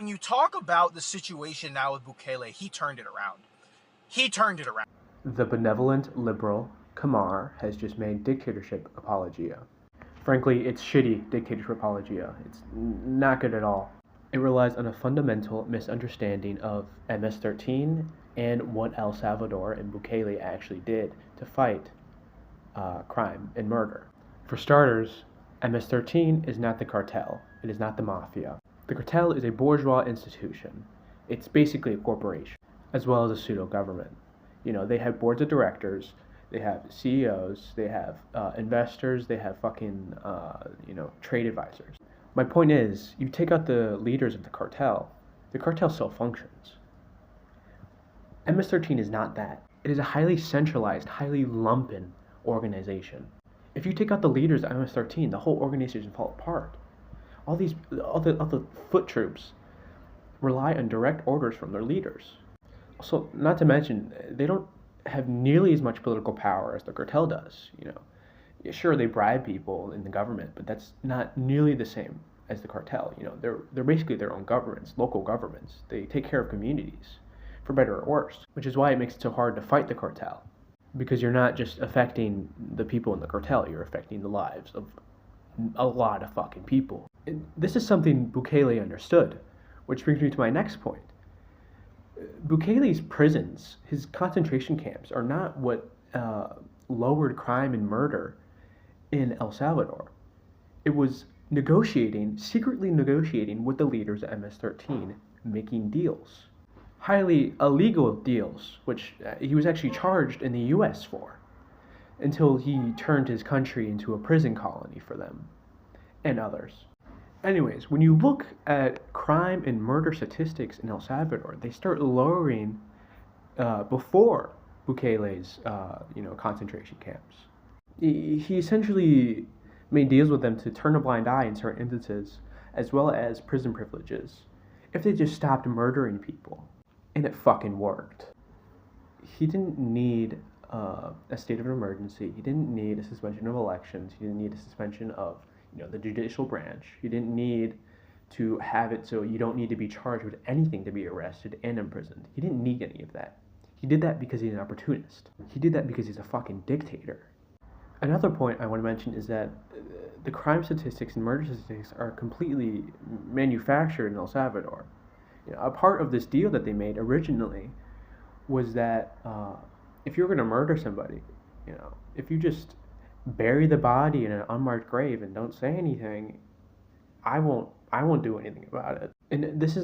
when you talk about the situation now with Bukele, he turned it around. He turned it around. The benevolent liberal Kamar has just made dictatorship apologia. Frankly, it's shitty dictatorship apologia. It's not good at all. It relies on a fundamental misunderstanding of MS-13 and what El Salvador and Bukele actually did to fight crime and murder. For starters, MS-13 is not the cartel. It is not the mafia. The cartel is a bourgeois institution. It's basically a corporation, as well as a pseudo-government. They have boards of directors, they have CEOs, they have investors, they have fucking, trade advisors. My point is, you take out the leaders of the cartel still functions. MS-13 is not that. It is a highly centralized, highly lumpen organization. If you take out the leaders of MS-13, the whole organization falls apart. All the foot troops rely on direct orders from their leaders. Also, not to mention, they don't have nearly as much political power as the cartel does. Sure, they bribe people in the government, but that's not nearly the same as the cartel. They're basically their own governments, local governments. They take care of communities, for better or worse, which is why it makes it so hard to fight the cartel. Because you're not just affecting the people in the cartel, you're affecting the lives of a lot of fucking people. And this is something Bukele understood, which brings me to my next point. Bukele's prisons, his concentration camps, are not what lowered crime and murder in El Salvador. It was secretly negotiating with the leaders of MS-13, making deals. Highly illegal deals, which he was actually charged in the US for, until he turned his country into a prison colony for them and others. Anyways, when you look at crime and murder statistics in El Salvador, they start lowering before Bukele's concentration camps. He essentially made deals with them to turn a blind eye in certain instances, as well as prison privileges, if they just stopped murdering people. And it fucking worked. He didn't need a state of emergency. He didn't need a suspension of elections. He didn't need a suspension of the judicial branch. He didn't need to have it so you don't need to be charged with anything to be arrested and imprisoned. He didn't need any of that. He did that because he's an opportunist. He did that because he's a fucking dictator. Another point I want to mention is that the crime statistics and murder statistics are completely manufactured in El Salvador. A part of this deal that they made originally was that if you're going to murder somebody, if you just bury the body in an unmarked grave and don't say anything, I won't do anything about it. And this is